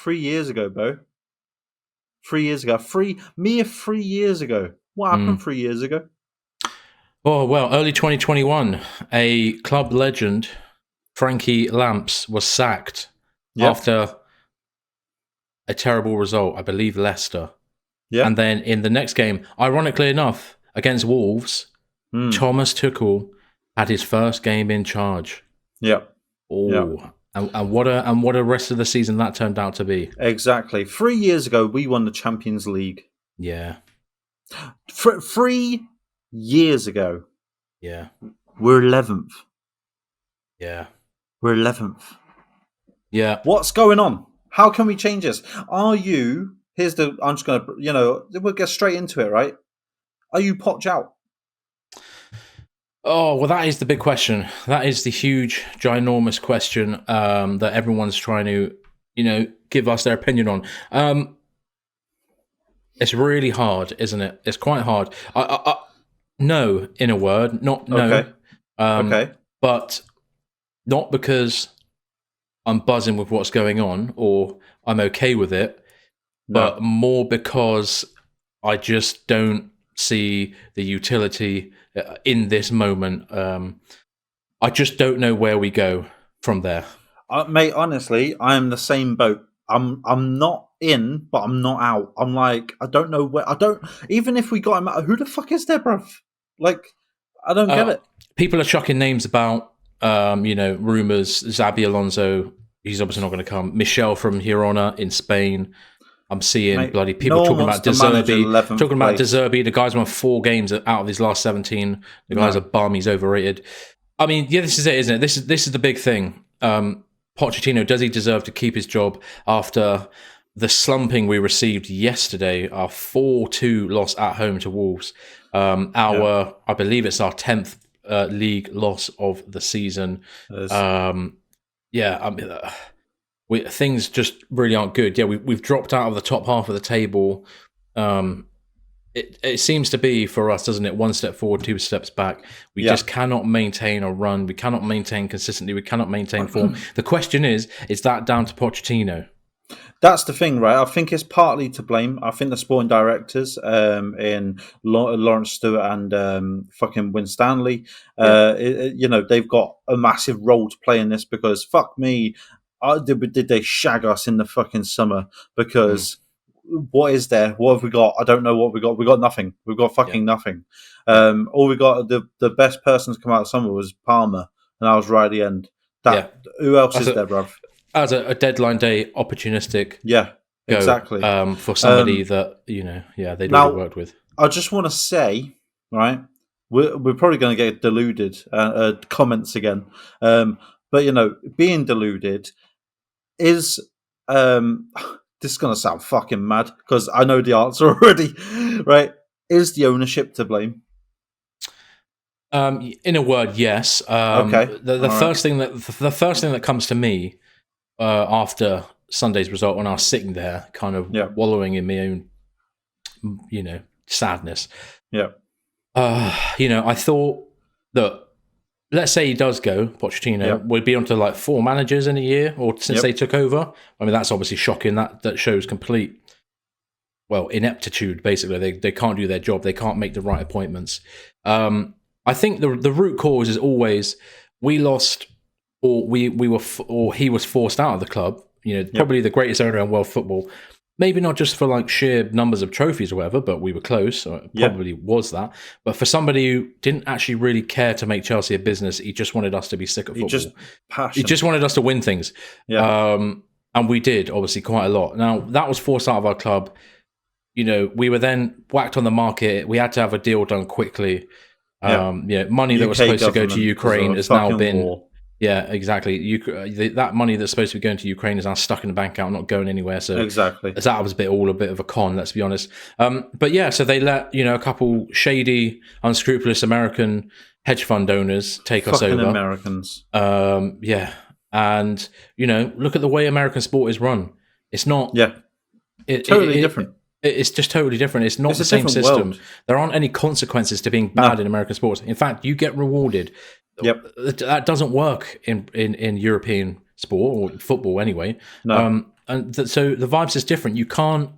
3 years ago, Bo. 3 years ago. Mere 3 years ago. What happened Mm. 3 years ago? Oh, well, early 2021, a club legend, Frankie Lamps, was sacked Yeah. after a terrible result, I believe Leicester. Yeah. And then in the next game, ironically enough, against Wolves, Thomas Tuchel had his first game in charge. Yeah. Yeah. Oh, and what a rest of the season that turned out to be. Exactly. 3 years ago, we won the Champions League. Yeah. 3 years ago, Yeah. we're 11th. Yeah. We're 11th. Yeah. What's going on? How can we change this? I'm just going to, we'll get straight into it, right? Are you Poch out? Oh, well, that is the big question. That is the huge, ginormous question that everyone's trying to, give us their opinion on. It's really hard, isn't it? It's quite hard. No, in a word, not no. Okay. Okay. But not because I'm buzzing with what's going on or I'm okay with it, but more because I just don't see the utility in this moment. I just don't know where we go from there. Mate, honestly, I am the same boat. I'm not in, but I'm not out. I'm like, I don't know where. Even if we got him out, who the fuck is there, bruv? Like, I don't get it. People are chucking names about, rumors. Xabi Alonso, he's obviously not going to come. Michel from Girona in Spain. I'm seeing bloody people talking about De Zerbi. The guy's won 4 games out of his last 17. The guy's a bum. He's overrated. I mean, yeah, this is it, isn't it? This is the big thing. Pochettino, does he deserve to keep his job after the slumping we received yesterday? Our 4-2 loss at home to Wolves. I believe it's our 10th league loss of the season. Things just really aren't good. Yeah, we've dropped out of the top half of the table. It seems to be for us, doesn't it? 1 step forward, 2 steps back. We just cannot maintain a run. We cannot maintain consistency. We cannot maintain form. The question is that down to Pochettino? That's the thing, right? I think it's partly to blame. I think the sporting directors in Lawrence Stewart and fucking Win Stanley, they've got a massive role to play in this because fuck me, did they shag us in the fucking summer? Because what is there? What have we got? I don't know what we got. We got nothing. We've got fucking nothing. All we got, the best person to come out of summer was Palmer, and I was right at the end. Who else is there, bruv? As a deadline day opportunistic, exactly. For somebody that they'd already worked with. I just want to say, right, we're probably going to get deluded comments again, but being deluded is this is going to sound fucking mad because I know the answer already, right? Is the ownership to blame? In a word, yes. Okay. The first thing that comes to me after Sunday's result, when I was sitting there, kind of wallowing in my own, sadness. Yeah. I thought that, let's say he does go, Pochettino, we'd be on to like 4 managers in a year, or since they took over. I mean, that's obviously shocking. That shows complete, ineptitude, basically. They can't do their job. They can't make the right appointments. I think the root cause is always we lost, or he was forced out of the club. Probably the greatest owner in world football. Maybe not just for like sheer numbers of trophies or whatever, but we were close. So it probably was that. But for somebody who didn't actually really care to make Chelsea a business, he just wanted us to be sick of football. He just wanted us to win things. Yeah. And we did, obviously, quite a lot. Now, that was forced out of our club. We were then whacked on the market. We had to have a deal done quickly. Money that was supposed to go to Ukraine has now been... War. Yeah, exactly. That money that's supposed to be going to Ukraine is now stuck in the bank account, not going anywhere. So exactly, that was a bit of a con. Let's be honest. But yeah, so they let a couple shady, unscrupulous American hedge fund owners take us over. Americans. And look at the way American sport is run. It's not. Yeah. Totally different. It's just totally different. It's not the same system. World. There aren't any consequences to being bad in American sports. In fact, you get rewarded. Yep. That doesn't work in European sport or football anyway. No. so the vibes is different. You can't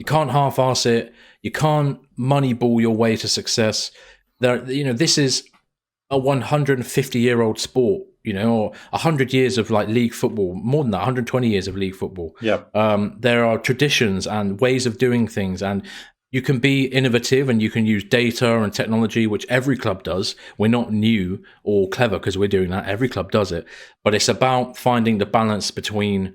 half-ass it. You can't moneyball your way to success. This is a 150-year-old sport, or 100 years of like league football, more than that, 120 years of league football. Yeah. There are traditions and ways of doing things, and you can be innovative and you can use data and technology, which every club does. We're not new or clever because we're doing that. Every club does it. But it's about finding the balance between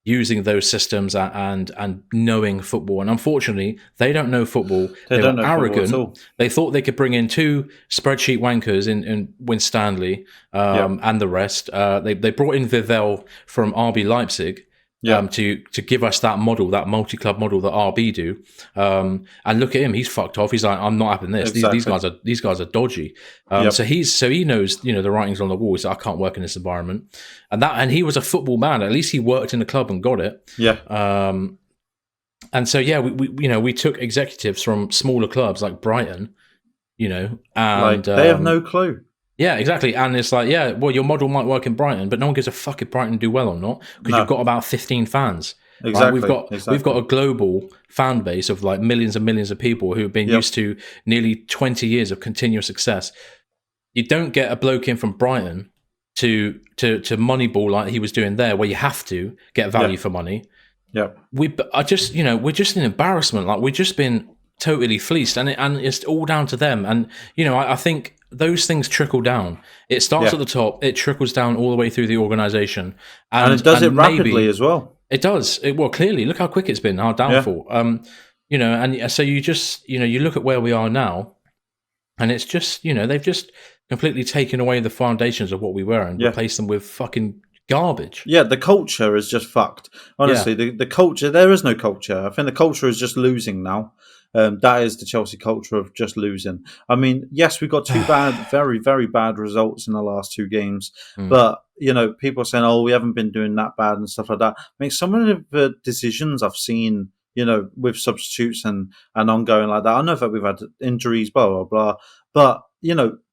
using those systems and knowing football. And unfortunately, they don't know football. They don't were know arrogant. at all. They thought they could bring in two spreadsheet wankers in Winstanley and the rest. They brought in Vivell from RB Leipzig. To give us that model, that multi-club model that RB do, and look at him, he's fucked off. He's like, I'm not having this. Exactly. These guys are dodgy. So he knows, the writings on the wall. He's like, I can't work in this environment, and he was a football man. At least he worked in the club and got it. Yeah. And so we took executives from smaller clubs like Brighton, and like, they have no clue. Yeah, exactly. And it's like, well, your model might work in Brighton, but no one gives a fuck if Brighton do well or not because you've got about 15 fans. Exactly. Right? We've got a global fan base of like millions and millions of people who have been used to nearly 20 years of continuous success. You don't get a bloke in from Brighton to moneyball like he was doing there, where you have to get value for money. Yeah. We're just an embarrassment. Like, we've just been totally fleeced, and it's all down to them. And I think those things trickle down. It starts at the top, it trickles down all the way through the organization, and it does it rapidly as well. It does. Well, clearly, look how quick it's been. Our downfall. And so you just you look at where we are now, and it's just they've just completely taken away the foundations of what we were and replaced them with fucking garbage. Yeah, the culture is just fucked. Honestly, the culture, there is no culture. I think the culture is just losing now. That is the Chelsea culture of just losing. I mean, yes, we got two very, very bad results in the last two games, but people are saying, "Oh, we haven't been doing that bad" and stuff like that. I mean, some of the decisions I've seen, with substitutes and ongoing like that. I know that we've had injuries, blah blah blah, but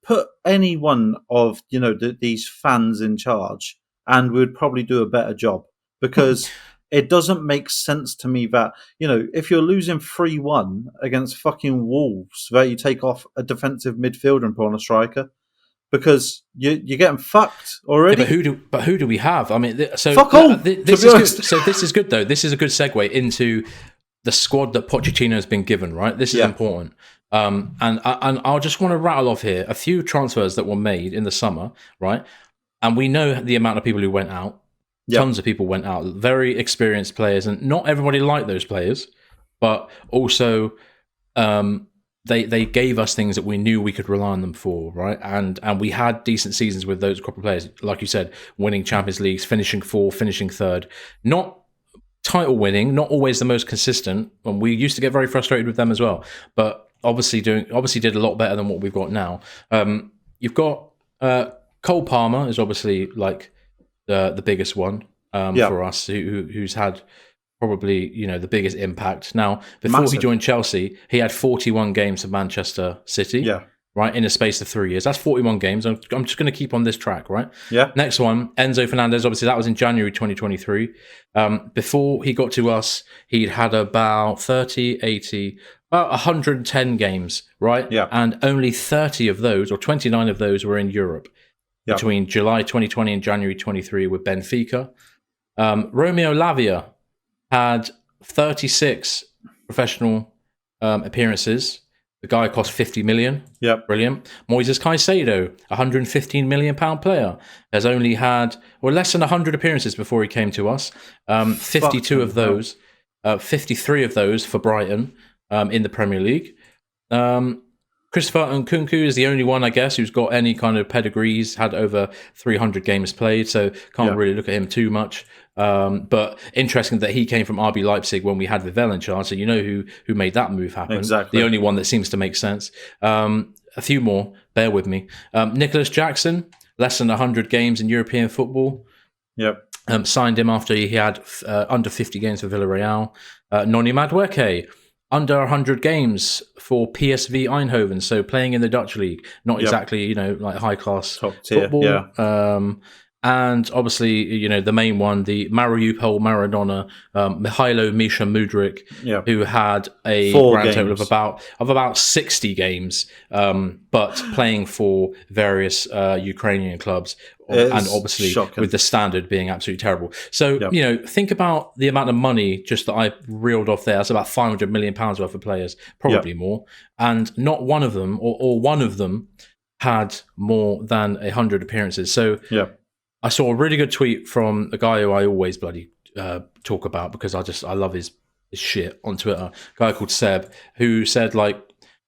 put any one of these fans in charge, and we'd probably do a better job because. It doesn't make sense to me that, if you're losing 3-1 against fucking Wolves, that you take off a defensive midfielder and put on a striker because you're getting fucked already. Yeah, but who do we have? I mean, fuck all. This is good. So this is good though. This is a good segue into the squad that Pochettino has been given. Right, this is important. And I just want to rattle off here a few transfers that were made in the summer. Right, and we know the amount of people who went out. Tons of people went out, very experienced players, and not everybody liked those players, but also they gave us things that we knew we could rely on them for, right? And we had decent seasons with those crop of players, like you said, winning Champions Leagues, finishing fourth, finishing third, not title winning, not always the most consistent, and we used to get very frustrated with them as well, but obviously did a lot better than what we've got now. You've got Cole Palmer is obviously like the biggest one for us, who's had probably the biggest impact. Now, before he joined Chelsea, he had 41 games for Manchester City, right, in a space of 3 years. That's 41 games. I'm just going to keep on this track, right? Yeah. Next one, Enzo Fernandez. Obviously, that was in January 2023. Before he got to us, he'd had about 110 games, right? Yeah. And only 30 of those, or 29 of those, were in Europe. Between July 2020 and January 23 with Benfica. Romeo Lavia had 36 professional appearances. The guy cost 50 million. Yeah, brilliant. Moises Caicedo, £115 million player, has only had less than 100 appearances before he came to us. 52 of those, 53 of those for Brighton in the Premier League. Christopher Nkunku is the only one, I guess, who's got any kind of pedigrees, had over 300 games played, so can't really look at him too much. But interesting that he came from RB Leipzig when we had Vivell in charge, so who made that move happen. Exactly. The only one that seems to make sense. A few more, bear with me. Nicholas Jackson, less than 100 games in European football. Yep. Signed him after he had under 50 games for Villarreal. Noni Madueke, under 100 games for PSV Eindhoven, so playing in the Dutch league, not exactly like high class top tier football. and obviously, the main one, the Mariupol Maradona, Mihailo Misha Mudryk, Yeah. who had a 4 grand total games. of about 60 games, but playing for various Ukrainian clubs, and obviously shocking. with the standard being absolutely terrible. So, Yeah. think about the amount of money just that I reeled off there. That's about £500 million worth of players, probably more. And not one of them, or one of them, had more than 100 appearances. So Yeah. I saw a really good tweet from a guy who I always bloody talk about because I love his shit on Twitter. A guy called Seb, who said, like,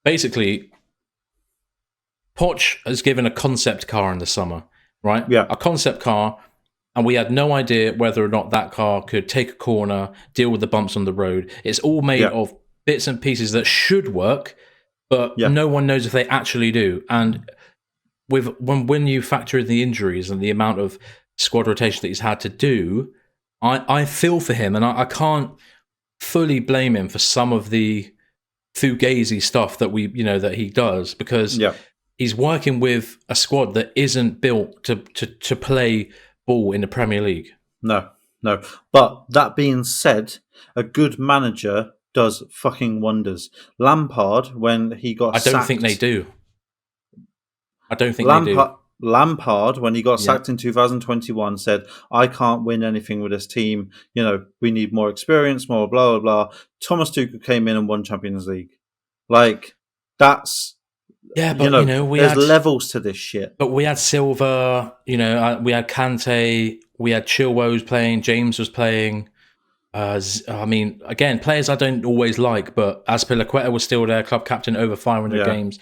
basically, Poch has given a concept car in the summer, right? Yeah. A concept car, and we had no idea whether or not that car could take a corner, deal with the bumps on the road. It's all made of bits and pieces that should work, but no one knows if they actually do. And when you factor in the injuries and the amount of squad rotation that he's had to do, I feel for him, and I can't fully blame him for some of the fugazi stuff that that he does, because he's working with a squad that isn't built to play ball in the Premier League. No. But that being said, a good manager does fucking wonders. Lampard, when he got sacked... I don't think they do. They do. Lampard, when he got sacked in 2021, said, I can't win anything with this team. We need more experience, more blah, blah, blah. Thomas Tuchel came in and won Champions League. Like, that's... Yeah, but, there's levels to this shit. But we had Silva, we had Kante, we had Chilwell playing, James was playing. Again, players I don't always like, but Azpilicueta was still there, club captain, over 500 games.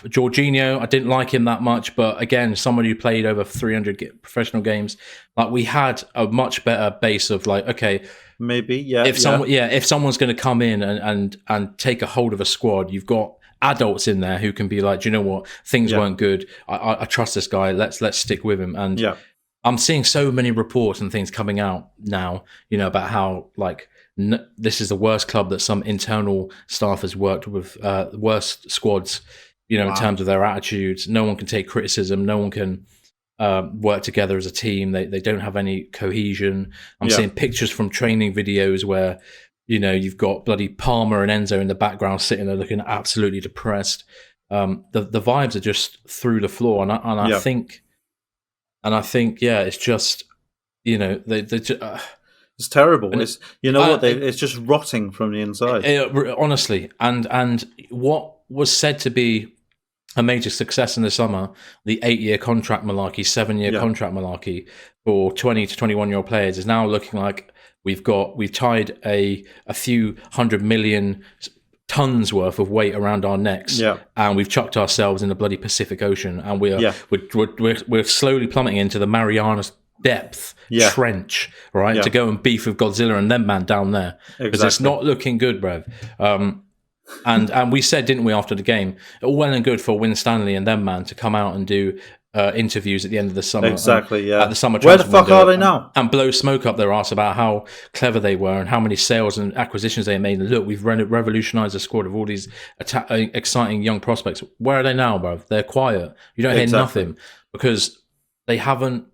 Jorginho, I didn't like him that much, but again, someone who played over 300 professional games. Like, we had a much better base of, like, okay, maybe, if someone's going to come in and take a hold of a squad, you've got adults in there who can be like, do you know what, things weren't good. I trust this guy. Let's stick with him. And I'm seeing so many reports and things coming out now, about how, like, this is the worst club that some internal staff has worked with, worst squads, in terms of their attitudes. No one can take criticism. No one can work together as a team. They don't have any cohesion. I'm seeing pictures from training videos where, you've got bloody Palmer and Enzo in the background sitting there looking absolutely depressed. The vibes are just through the floor, and I think, it's just, it's terrible. And it's it's just rotting from the inside. Honestly, and what was said to be a major success in the summer, the 8-year contract malarkey, 7-year contract malarkey for 20 to 21-year-old players, is now looking like we've tied a few 100 million tons worth of weight around our necks, and we've chucked ourselves in the bloody Pacific Ocean, and we're slowly plummeting into the Marianas depth trench, right? To go and beef with Godzilla and them man down there, because it's not looking good, bruv. And we said, didn't we, after the game, all well and good for Winstanley and them man to come out and do interviews at the end of the summer, at the summer. Where the fuck are they now? And blow smoke up their arse about how clever they were and how many sales and acquisitions they made. And look, we've revolutionised the squad of all these exciting young prospects. Where are they now, bruv? They're quiet. You don't hear nothing, because they haven't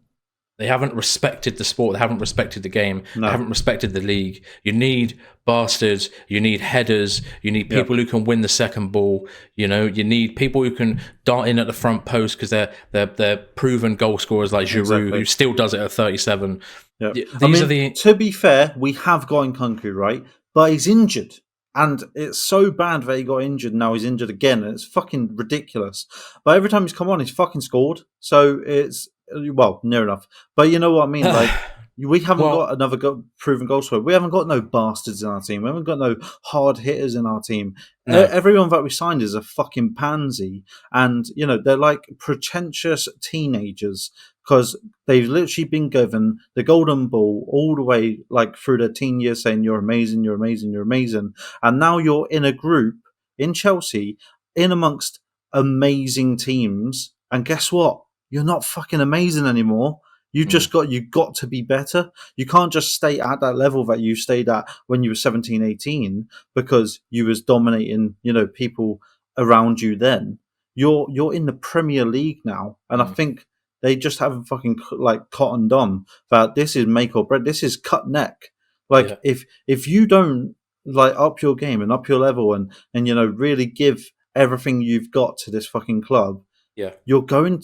respected the sport. They haven't respected the game. No. They haven't respected the league. You need bastards. You need headers. You need people who can win the second ball. You need people who can dart in at the front post, because they're proven goal scorers like Giroud, who still does it at 37. To be fair, we have got Nkunku, right? But he's injured. And it's so bad that he got injured. Now he's injured again. And it's fucking ridiculous. But every time he's come on, he's fucking scored. So it's... well, near enough. But you know what I mean? Like, we haven't got another proven goal scorer. We haven't got no bastards in our team. We haven't got no hard hitters in our team. No. Everyone that we signed is a fucking pansy. And, they're like pretentious teenagers, because they've literally been given the golden ball all the way, like, through their teen years, saying, you're amazing, you're amazing, you're amazing. And now you're in a group in Chelsea, in amongst amazing teams. And guess what? You're not fucking amazing anymore. You got to be better. You can't just stay at that level that you stayed at when you were 17, 18, because you was dominating, people around you then. You're in the Premier League now. And I think They just haven't fucking like cottoned on that this is make or break. This is cut neck. Yeah. Like if you don't like up your game and up your level and really give everything you've got to this fucking club, Yeah. you're gonna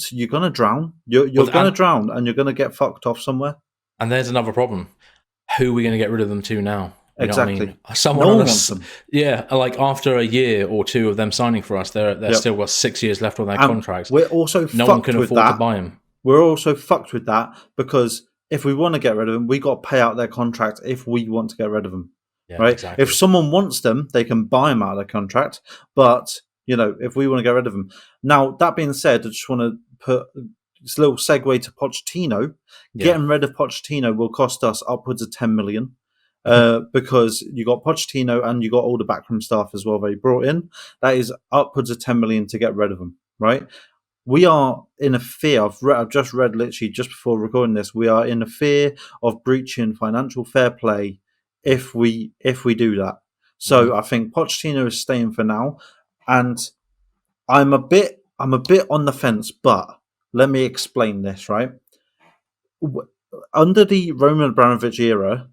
drown. You're Well, gonna drown, and you're gonna get fucked off somewhere. and there's another problem. Who are we going to get rid of them to now? You know what I Exactly. mean? Someone No on one us, wants them. yeah. Like after a year or two of them signing for us, they're Yep. still got 6 years left on their And contracts. we're also No one fucked can with afford to that. buy them. We're also fucked with that because if we want to get rid of them, we got to pay out their contract if we want to get rid of them. Yeah, Right? exactly. If someone wants them, they can buy them out of their contract. But if we want to get rid of them, now that being said, I just want to put this little segue to Pochettino. Getting rid of Pochettino will cost us upwards of 10 million. Because you got Pochettino and you got all the backroom staff as well they brought in. That is upwards of 10 million to get rid of them, right? We are in a fear. I've just read literally just before recording this. We are in a fear of breaching financial fair play if we do that. So I think Pochettino is staying for now, and I'm a bit on the fence. But let me explain this. Right, under the Roman Abramovich era,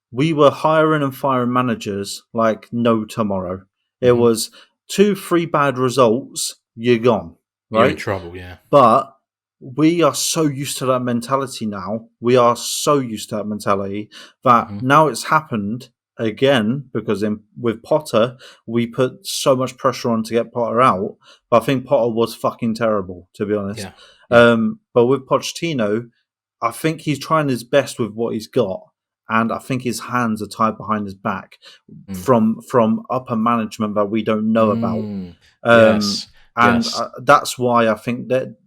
we were hiring and firing managers like no tomorrow. It was 2-3 bad results, you're gone, right? You're in trouble, yeah. But we are so used to that mentality now. We are so used to that mentality that now it's happened again because with Potter, we put so much pressure on to get Potter out. But I think Potter was fucking terrible, to be honest. Yeah. But with Pochettino, I think he's trying his best with what he's got. And I think his hands are tied behind his back from upper management that we don't know about. Yes. And that's why I think that,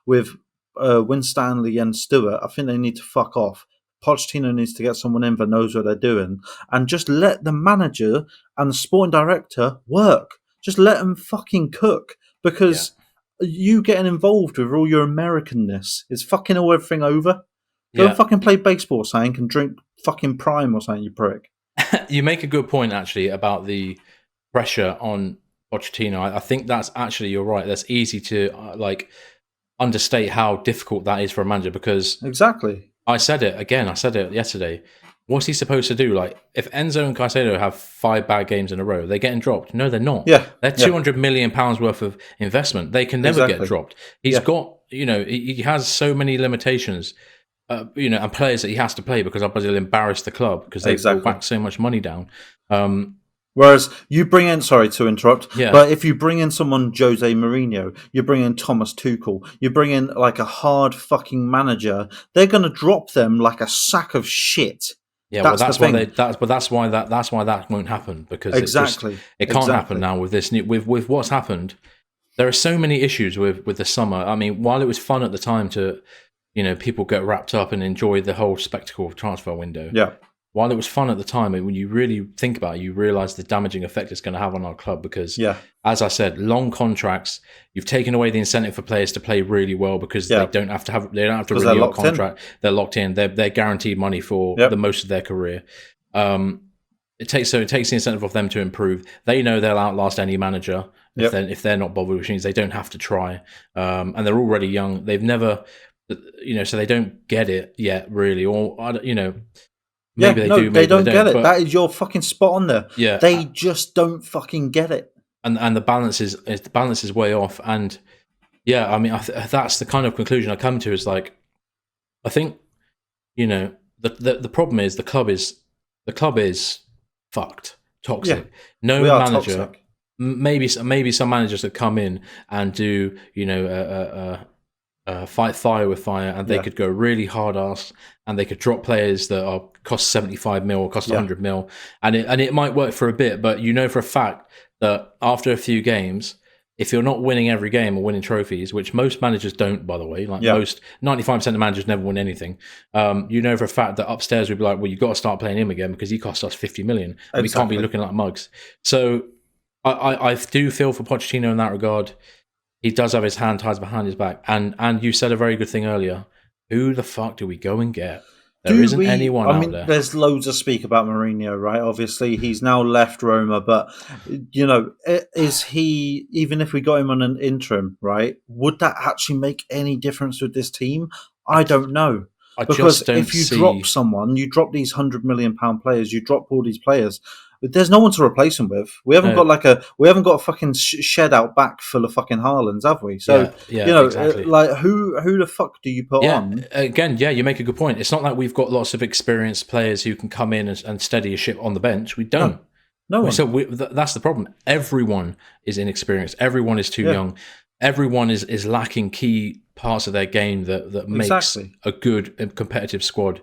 with Winstanley and Stewart, I think they need to fuck off. Pochettino needs to get someone in that knows what they're doing and just let the manager and the sporting director work. Just let them fucking cook because you getting involved with all your Americanness is fucking all everything over. Go and fucking play baseball or something and drink fucking Prime or something, you prick. You make a good point, actually, about the pressure on Pochettino. I think that's actually, you're right. That's easy to understate how difficult that is for a manager because exactly. I said it yesterday. What's he supposed to do? Like, if Enzo and Caicedo have 5 bad games in a row, they're getting dropped. No, they're not. Yeah, they're £200 million worth of investment. They can never get dropped. He's got, he has so many limitations. And players that he has to play because otherwise he'll embarrass the club because they've whacked so much money down. Whereas you bring in, sorry to interrupt, but if you bring in someone, Jose Mourinho, you bring in Thomas Tuchel, you bring in like a hard fucking manager, they're going to drop them like a sack of shit. Yeah, that's why that won't happen because it can't happen now with this with what's happened. There are so many issues with the summer. I mean, while it was fun at the time to people get wrapped up and enjoy the whole spectacle of transfer window. Yeah. While it was fun at the time, when you really think about it, you realise the damaging effect it's going to have on our club because, as I said, long contracts. You've taken away the incentive for players to play really well because they don't have to renew a contract. They're locked in. They're guaranteed money for the most of their career. It takes the incentive off them to improve. They know they'll outlast any manager if they're not bothered, which means they don't have to try. And they're already young. They've never. So they don't get it yet, really, or maybe they do. Maybe they don't get it. But that is your fucking spot on there. Yeah, they just don't fucking get it. And the balance is way off. And I mean, that's the kind of conclusion I come to. Is like, I think the problem is the club is fucked, toxic. Yeah, no manager. Toxic. Maybe some managers that come in and do fight fire with fire, and they could go really hard ass, and they could drop players that cost 75 mil or cost 100 mil, and it might work for a bit, but for a fact that after a few games, if you're not winning every game or winning trophies, which most managers don't, by the way, most 95% of managers never win anything, for a fact that upstairs we'd be like, well, you've got to start playing him again because he cost us 50 million, and we can't be looking like mugs. So I do feel for Pochettino in that regard. He does have his hand tied behind his back. And you said a very good thing earlier. Who the fuck do we go and get? There isn't anyone I out mean, there. there's loads of speak about Mourinho, right? Obviously, he's now left Roma, but you know, is he? Even if we got him on an interim, right? Would that actually make any difference with this team? I don't know, I because just don't if you drop see. someone, you drop these £100 million players, you drop all these players. There's no one to replace them with. We haven't got No, we haven't got a fucking shed out back full of fucking Haalands, have we? So yeah, you know, exactly. like who the fuck do you put Yeah, on? again, yeah, you make a good point. It's not like we've got lots of experienced players who can come in and steady a ship on the bench. We don't. No, no one. So that's the problem. Everyone is inexperienced. Everyone is too Yeah, young. Everyone is lacking key parts of their game that makes exactly. a good and competitive squad.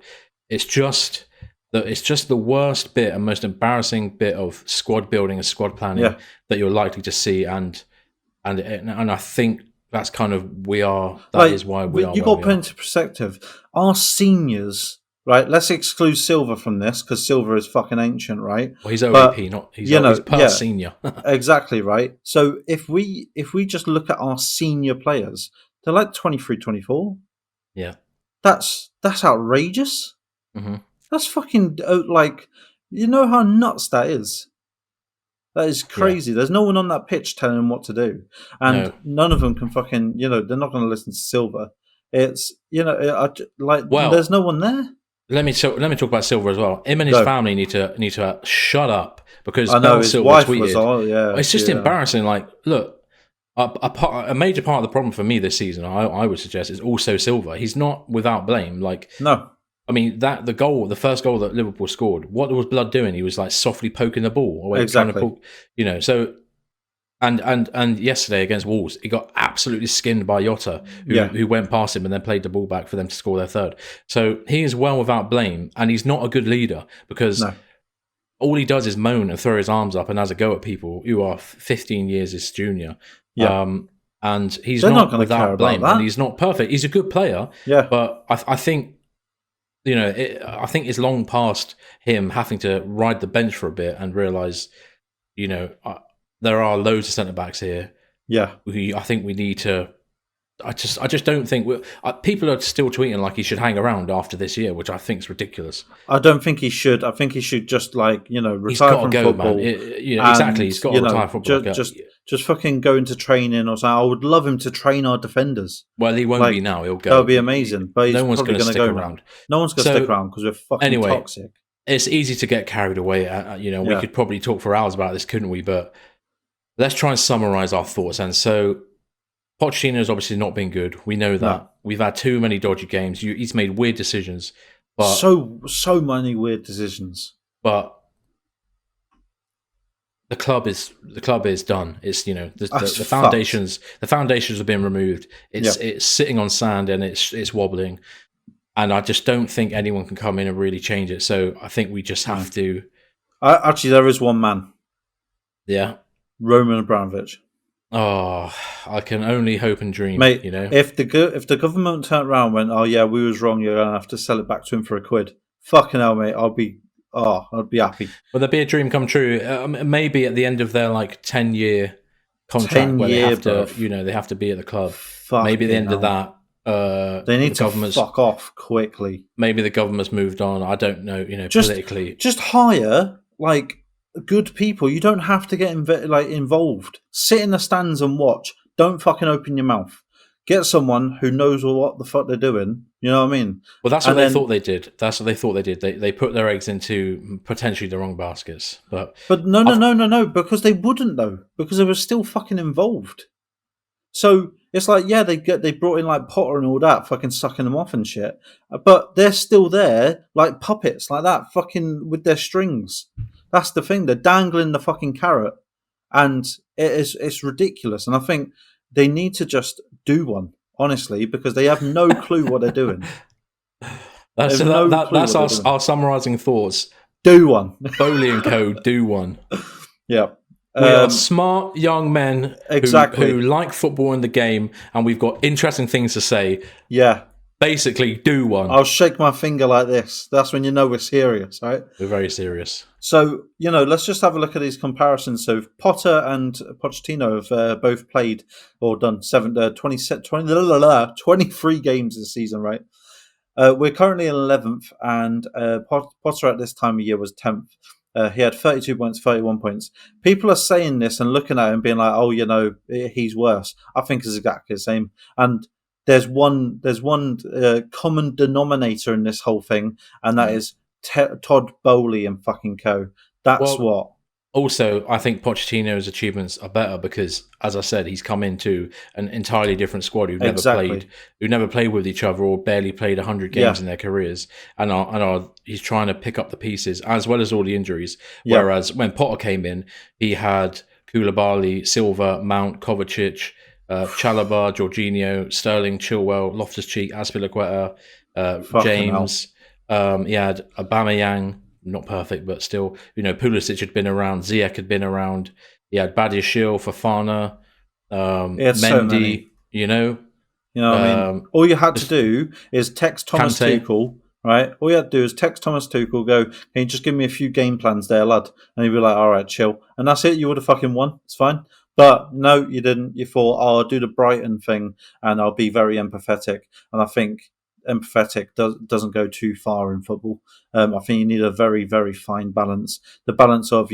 It's just the worst bit and most embarrassing bit of squad building and squad planning Yeah. that you're likely to see. And I think that's kind of that is why we are You where got we to put are. into perspective. Our seniors, right? Let's exclude Silver from this because Silver is fucking ancient, right? Well, he's OAP, But not he's per yeah, senior. exactly right. So if we just look at our senior players, they're like 23, 24. Yeah. That's outrageous. Hmm. That's fucking you know how nuts that is. That is Yeah. crazy. There's no one on that pitch telling them what to do, and No. none of them can fucking. They're not going to listen to Silver. It's there's Well, no one there. let me talk about Silver as well. Him and his Go. family need to shut up because I know Bell his Silver wife was tweeted. all. Yeah, It's just embarrassing. Like, look, a major part of the problem for me this season, I would suggest, is also Silver. He's not without blame. Like, no, I mean, the first goal that Liverpool scored, what was Blood doing? He was like softly poking the ball away, trying to exactly. pull, so. And yesterday against Wolves, he got absolutely skinned by Jota, who went past him and then played the ball back for them to score their third. So he is well without blame, and he's not a good leader because No. all he does is moan and throw his arms up and has a go at people who are 15 years his junior. Yeah. And he's They're not not gonna care without about blame, that. and he's not perfect. He's a good player, Yeah. but I think I think it's long past him having to ride the bench for a bit and realize, there are loads of centre backs here. Yeah. I think we need to. I just don't think people are still tweeting like he should hang around after this year, which I think is ridiculous. I don't think he should. I think he should just retire He's got from to go, football. man. Exactly. He's got to retire from football. Just fucking go into training or something. I would love him to train our defenders. Well, he won't be now. He'll go. That would be amazing. But he's no one's probably going to go stick around. Now. No one's going to stick around because we're fucking toxic. It's easy to get carried away. We could probably talk for hours about this, couldn't we? But let's try and summarize our thoughts. And so, Pochettino has obviously not been good. We know that. No. We've had too many dodgy games. He's made weird decisions. But so many weird decisions. But the club is done. It's the foundations have been removed. It's sitting on sand and it's wobbling. And I just don't think anyone can come in and really change it. So I think we just have to. Actually, there is one man. Yeah. Roman Abramovich. Oh, I can only hope and dream, mate. If the government turned around and went, "Oh yeah, we was wrong. You're gonna have to sell it back to him for £1," fucking hell, mate. I'd be happy. Will there be a dream come true? Maybe at the end of their 10-year contract, where they have to, they have to be at the club. Maybe at the end of that, they need to fuck off quickly. Maybe the government's moved on. I don't know. Politically, just hire good people. You don't have to get involved. Sit in the stands and watch. Don't fucking open your mouth. Get someone who knows what the fuck they're doing. You know what I mean? Well, that's what they thought they did. That's what they thought they did. They put their eggs into potentially the wrong baskets. But no, because they wouldn't though, because they were still fucking involved. So it's they brought in Potter and all that, fucking sucking them off and shit. But they're still there like puppets like that, fucking with their strings. That's the thing. They're dangling the fucking carrot, and it's ridiculous. And I think they need to just do one, honestly, because they have no clue what they're doing. That's our summarising thoughts. Do one. Bowley and Co. Do one. Yeah. We are smart young men who like football and the game, and we've got interesting things to say. Yeah. Basically, do one. I'll shake my finger like this. That's when you know we're serious, right? We're very serious. So, let's just have a look at these comparisons. So, Potter and Pochettino have both played or done 23 games this season, right? We're currently in 11th, and Potter at this time of year was 10th. He had 32 points, 31 points. People are saying this and looking at him, being like, "Oh, he's worse." I think it's exactly the same. And there's one common denominator in this whole thing, and that is Todd Bowley and fucking co. That's Well, what. also, I think Pochettino's achievements are better because, as I said, he's come into an entirely different squad Exactly. who never played with each other or barely played 100 games Yeah. in their careers, he's trying to pick up the pieces as well as all the injuries. Yeah. Whereas when Potter came in, he had Koulibaly, Silva, Mount, Kovacic, Chalobah, Jorginho, Sterling, Chilwell, Loftus-Cheek, Azpilicueta, Fucking hell. James. He had Aubameyang, not perfect, but still, Pulisic had been around, Ziyech had been around. He had Badiashile, Fofana, He had so many. Mendy, You know what I mean? All you had to do is text Thomas Kante. Tuchel, right? All you had to do is text Thomas Tuchel, go, "Can you just give me a few game plans there, lad?" And he'd be like, "All right, chill." And that's it. You would have fucking won. It's fine. But no, you didn't. You thought, "Oh, I'll do the Brighton thing and I'll be very empathetic." And I think empathetic doesn't go too far in football. I think you need a very, very fine balance. The balance of,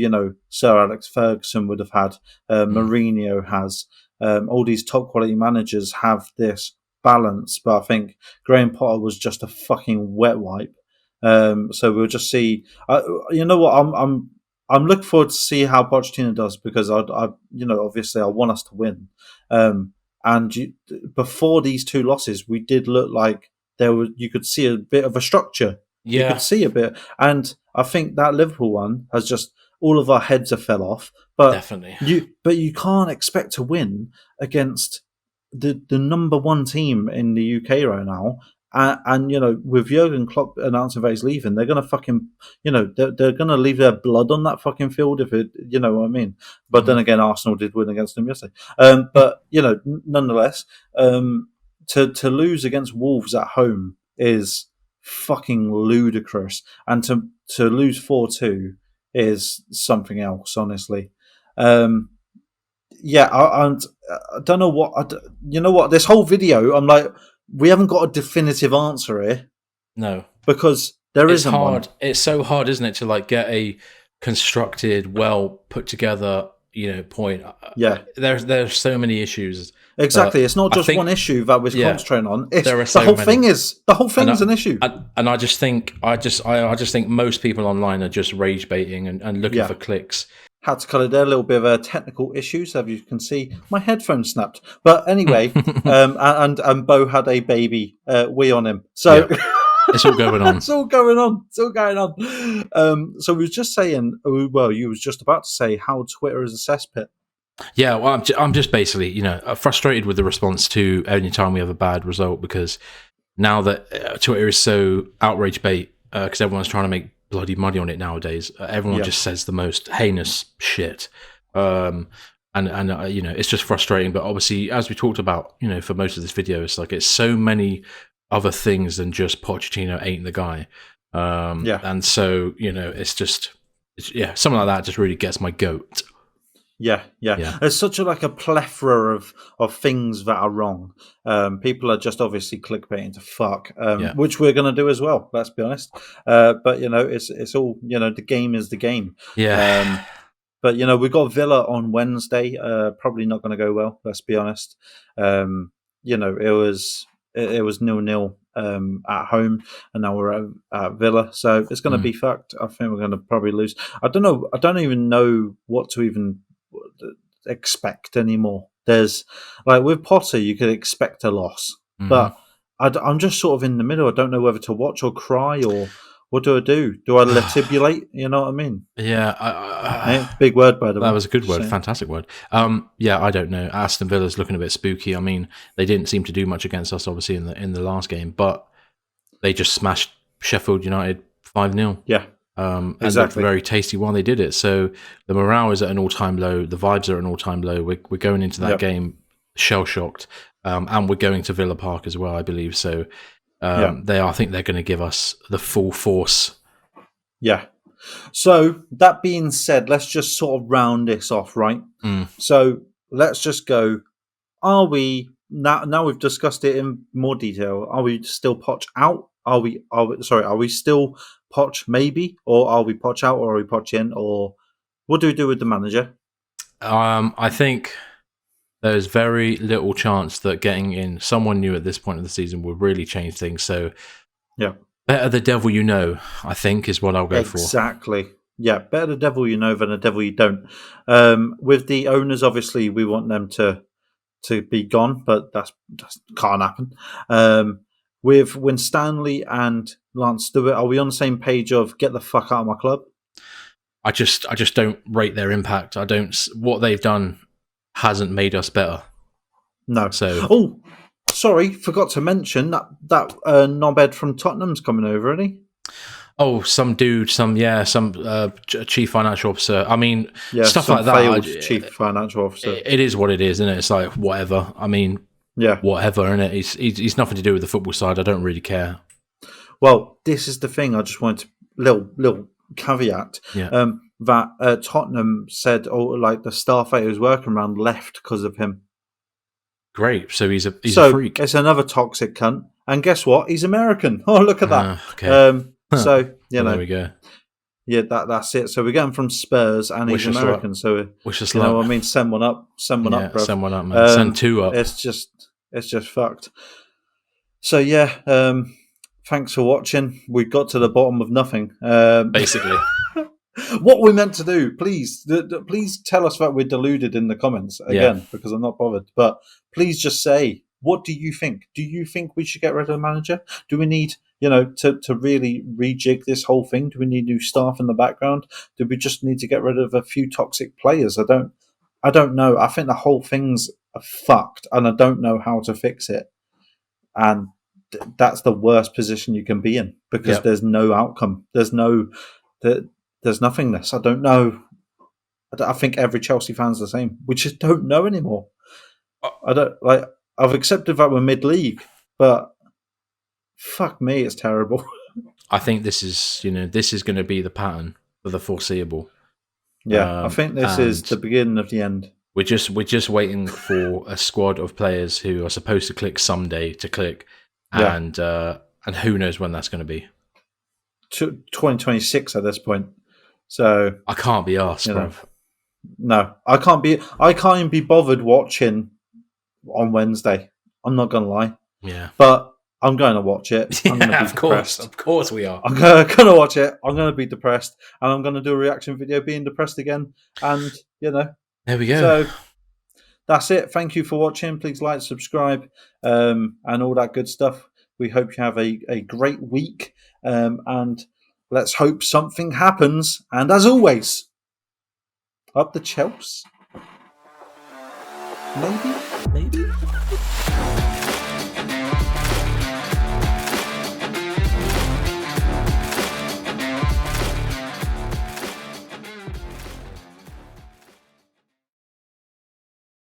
Sir Alex Ferguson would have had, Mourinho has. All these top quality managers have this balance, but I think Graham Potter was just a fucking wet wipe. So we'll just see. You know what? I'm looking forward to see how Pochettino does because obviously I want us to win. Before these two losses, we did look like you could see a bit of a structure. You could Yeah, see a bit, and I think that Liverpool one has just all of our heads have fell off. But definitely. you can't expect to win against the number one team in the UK right now. And with Jurgen Klopp announcing that he's leaving, they're gonna fucking, they're gonna leave their blood on that fucking field if it, you know what I mean. But then again, Arsenal did win against them yesterday. But nonetheless, to lose against Wolves at home is fucking ludicrous, and to lose 4-2 is something else, honestly. Yeah, I don't know what. You know what? This whole video, I'm like, we haven't got a definitive answer here No, because there it's isn't one. hard. It's so hard, isn't it, to like get a constructed, well put together, point. Yeah, There's so many issues. exactly. It's not I just think, one issue that we're yeah, concentrating on. It's there are the so whole many. thing is an issue. And I just think I just think most people online are just rage baiting and looking Yeah. for clicks. Had to cut it there. A little bit of a technical issue, so as you can see, my headphone snapped. But anyway, and Bo had a baby wee on him, so Yeah. It's all going on. it's all going on. It's all going on. So we was just saying. Well, you was just about to say how Twitter is a cesspit. Yeah, well, I'm just basically, frustrated with the response to any time we have a bad result because now that Twitter is so outrage bait because everyone's trying to make bloody money on it nowadays. Everyone just says the most heinous shit, and it's just frustrating. But obviously, as we talked about, for most of this video, it's so many other things than just Pochettino ain't the guy. And so it's something like that just really gets my goat. Yeah. There's such a plethora of things that are wrong. People are just obviously clickbaiting to fuck, which we're going to do as well. Let's be honest. But it's all the game is the game. Yeah. But we've got Villa on Wednesday. Probably not going to go well. Let's be honest. It was 0-0 at home, and now we're at Villa, so it's going to be fucked. I think we're going to probably lose. I don't know. I don't even know what to even expect anymore. There's with Potter, you could expect a loss, but I'm just sort of in the middle. I don't know whether to watch or cry or what do I do? Do I letibulate? You know what I mean? Yeah. Big word, by the way. That was a good word. Fantastic word. Yeah, I don't know. Aston Villa's looking a bit spooky. I mean, they didn't seem to do much against us, obviously, in the last game, but they just smashed Sheffield United 5-0. Yeah. And exactly. a very tasty one. They did it. So the morale is at an all-time low. The vibes are at an all-time low. We're going into that game shell-shocked, and we're going to Villa Park as well, I believe. So I think they're going to give us the full force. Yeah. So that being said, let's just sort of round this off, right? So let's just go. Are we now we've discussed it in more detail? Are we still Poch out? Are we? Sorry, are we still Poch maybe, or are we Poch out, or are we Poch in, or what do we do with the manager? I think there's very little chance that getting in someone new at this point of the season will really change things. So Yeah, better the devil you know, I think, is what I'll go for. exactly. Yeah, better the devil you know than the devil you don't. With the owners, obviously, we want them to be gone, but that's can't happen. With Winstanley and Lance Stewart, are we on the same page of get the fuck out of my club? I just don't rate their impact. I don't. What they've done hasn't made us better. No. So, oh, sorry, forgot to mention that knobhead from Tottenham's coming over, isn't he? oh, some dude, some chief financial officer. I mean, Yeah, stuff some like that. failed chief financial officer. It is what it is, isn't it? It's like whatever. I mean, Yeah, whatever, isn't it? He's nothing to do with the football side. I don't really care. Well, this is the thing. I just wanted to little caveat. Yeah. That Tottenham said, oh, like the staff that he was working around left because of him. Great. So he's a freak. It's another toxic cunt. And guess what? He's American. Oh, look at that. Okay. So you know, there we go. Yeah, that's it. So we're getting from Spurs, and he's American. So wish us you luck. know, I mean, send one up, bro. Send one up, man. Send two up. It's just fucked. So yeah, thanks for watching. We got to the bottom of nothing. Basically. What we meant to do, please tell us that we're deluded in the comments again, because I'm not bothered. But please just say, what do you think? Do you think we should get rid of the manager? Do we need, to really rejig this whole thing? Do we need new staff in the background? Do we just need to get rid of a few toxic players? I don't know. I think the whole thing's fucked, and I don't know how to fix it. And that's the worst position you can be in, because there's no outcome. There's nothingness. I don't know. I think every Chelsea fan's the same. We just don't know anymore. I don't like. I've accepted that we're mid-league, but fuck me, it's terrible. I think this is going to be the pattern for the foreseeable. Yeah, I think this is the beginning of the end. We're just waiting for a squad of players who are supposed to click someday to click, and who knows when that's going to be. 2026 at this point. So I can't be asked, bro. No, I can't even be bothered watching on Wednesday. I'm not gonna lie. Yeah, but I'm going to watch it. I'm going to be depressed. Of course we are. I'm going to watch it. I'm going to be depressed, and I'm going to do a reaction video being depressed again. And there we go. So that's it. Thank you for watching. Please like, subscribe, and all that good stuff. We hope you have a great week, and let's hope something happens. And as always, up the Chelsea. Maybe.